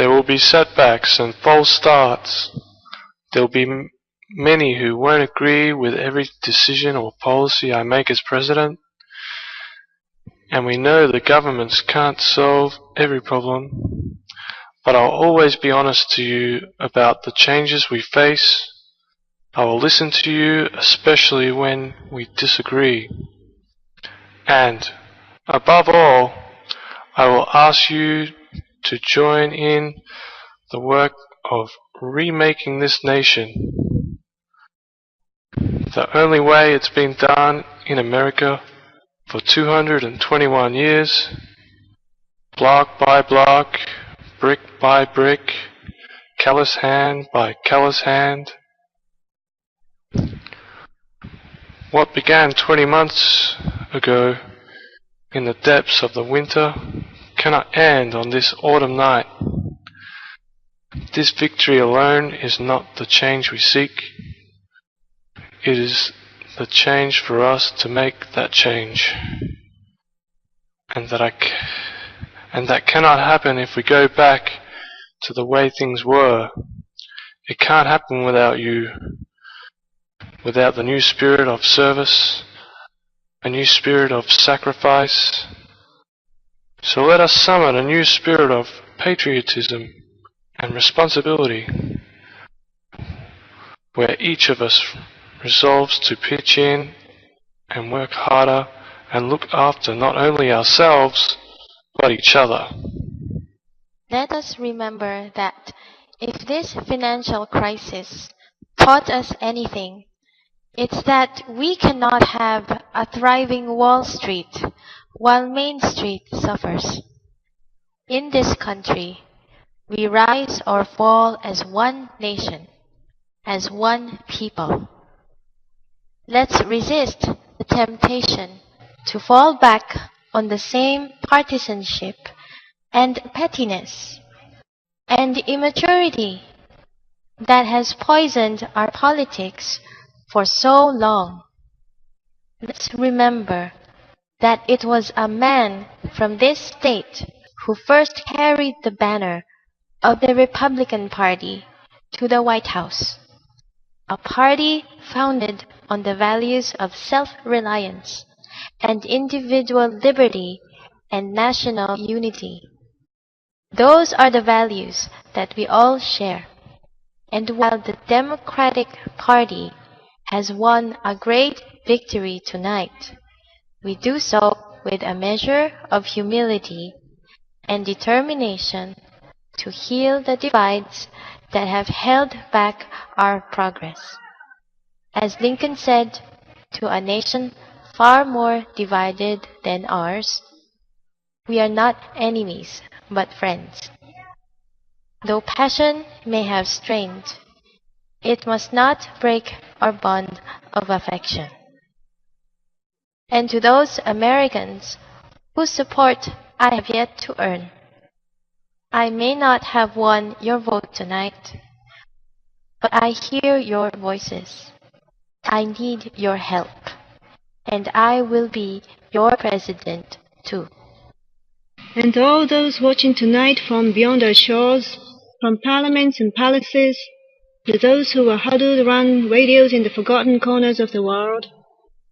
There will be setbacks and false starts. There will be many who won't agree with every decision or policy I make as president. And we know the governments can't solve every problem. But I'll always be honest to you about the changes we face. I will listen to you, especially when we disagree. And, above all, I will ask you to join in the work of remaking this nation. The only way it's been done in America for 221 years, block by block, brick by brick, callous hand by callous hand. What began 20 months ago in the depths of the winter cannot end on this autumn night. This victory alone is not the change we seek. It is the change for us to make that change. And that cannot happen if we go back to the way things were. It can't happen without you. Without the new spirit of service, a new spirit of sacrifice. So let us summon a new spirit of patriotism and responsibility, where each of us resolves to pitch in and work harder and look after not only ourselves, but each other. Let us remember that if this financial crisis taught us anything, it's that we cannot have a thriving Wall Street while Main Street suffers. In this country, we rise or fall as one nation, as one people. Let's resist the temptation to fall back on the same partisanship and pettiness and immaturity that has poisoned our politics for so long. Let's remember that it was a man from this state who first carried the banner of the Republican Party to the White House, a party founded on the values of self-reliance and individual liberty and national unity. Those are the values that we all share. And while the Democratic Party has won a great victory tonight, we do so with a measure of humility and determination to heal the divides that have held back our progress. As Lincoln said to a nation far more divided than ours, we are not enemies but friends. Though passion may have strained, it must not break our bond of affection. And to those Americans whose support I have yet to earn, I may not have won your vote tonight, but I hear your voices. I need your help, and I will be your president too. And all those watching tonight from beyond our shores, from parliaments and palaces, to those who are huddled around radios in the forgotten corners of the world,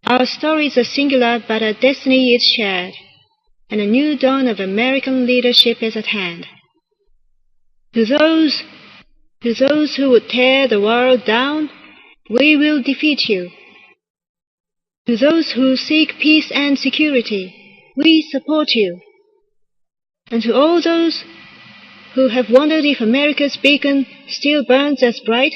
our stories are singular, but our destiny is shared, and a new dawn of American leadership is at hand. To those who would tear the world down, we will defeat you. To those who seek peace and security, we support you. And to all those who have wondered if America's beacon still burns as bright,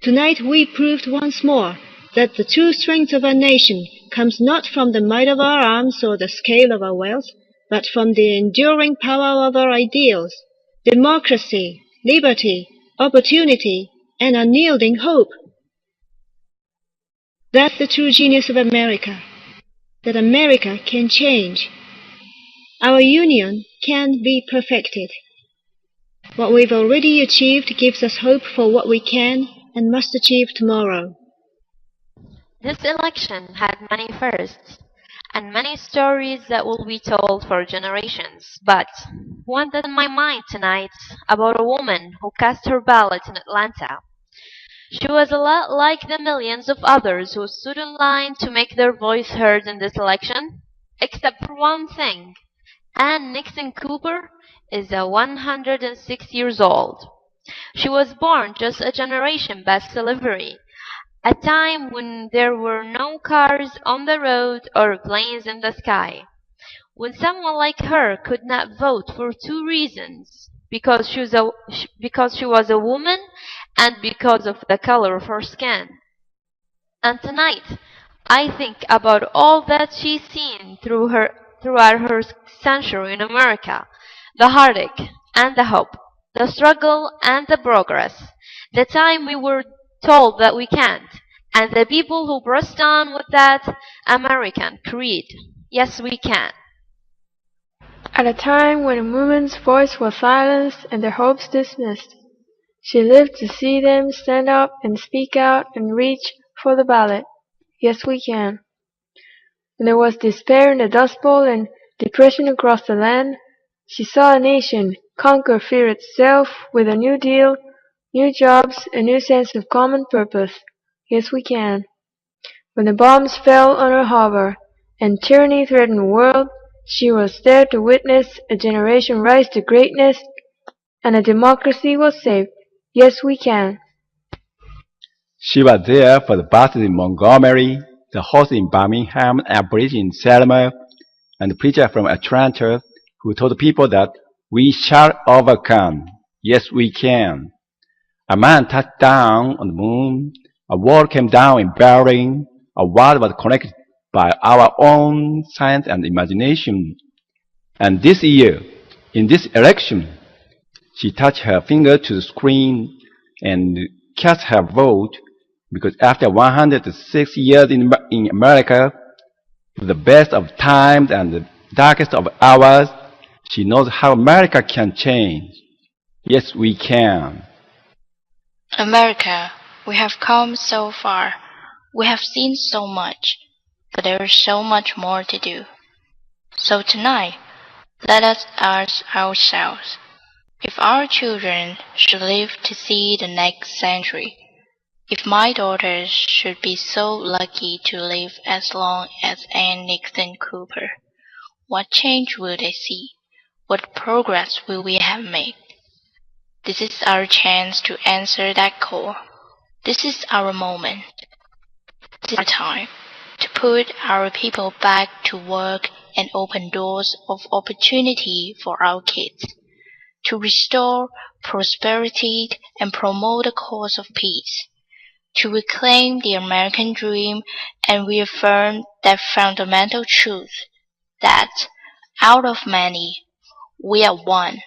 tonight we proved once more that the true strength of our nation comes not from the might of our arms or the scale of our wealth, but from the enduring power of our ideals, democracy, liberty, opportunity, and unyielding hope. That's the true genius of America, that America can change. Our union can be perfected. What we've already achieved gives us hope for what we can and must achieve tomorrow. This election had many firsts and many stories that will be told for generations, but wandered in my mind tonight about a woman who cast her ballot in Atlanta. She was a lot like the millions of others who stood in line to make their voice heard in this election, except for one thing. Ann Nixon Cooper is 106 years old. She was born just a generation past slavery, a time when there were no cars on the road or planes in the sky. When someone like her could not vote for two reasons, because she was a woman and because of the color of her skin. And tonight, I think about all that she's seen throughout her century in America, the heartache and the hope, the struggle and the progress, the time we were told that we can't, and the people who pressed on with that American creed. Yes, we can. At a time when a woman's voice was silenced and their hopes dismissed, she lived to see them stand up and speak out and reach for the ballot. Yes, we can. When there was despair in the Dust Bowl and depression across the land, she saw a nation conquer fear itself with a new deal, new jobs, a new sense of common purpose. Yes, we can. When the bombs fell on her harbor and tyranny threatened the world, she was there to witness a generation rise to greatness, and a democracy was saved. Yes, we can. She was there for the buses in Montgomery, the horse in Birmingham, and a bridge in Selma, and the preacher from Atlanta who told people that we shall overcome. Yes, we can. A man touched down on the moon. A wall came down in Berlin. A world was connected by our own science and imagination. And this year, in this election, she touched her finger to the screen and cast her vote, because after 106 years in America, the best of times and the darkest of hours, she knows how America can change. Yes, we can. America, we have come so far. We have seen so much, but there is so much more to do. So tonight, let us ask ourselves, if our children should live to see the next century, if my daughters should be so lucky to live as long as Ann Nixon Cooper, what change will they see? What progress will we have made? This is our chance to answer that call. This is our moment. This is our time to put our people back to work and open doors of opportunity for our kids, to restore prosperity and promote the cause of peace, to reclaim the American dream and reaffirm that fundamental truth that out of many, we are one,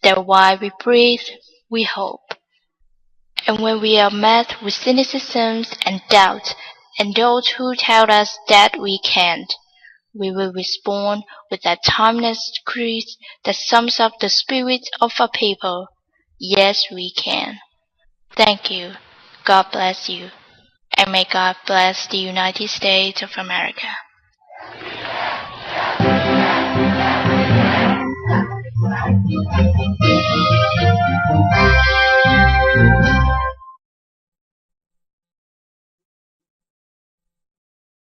that while we breathe, we hope. And when we are met with cynicism and doubt, and those who tell us that we can't, we will respond with that timeless creed that sums up the spirit of our people. Yes, we can. Thank you. God bless you. And may God bless the United States of America.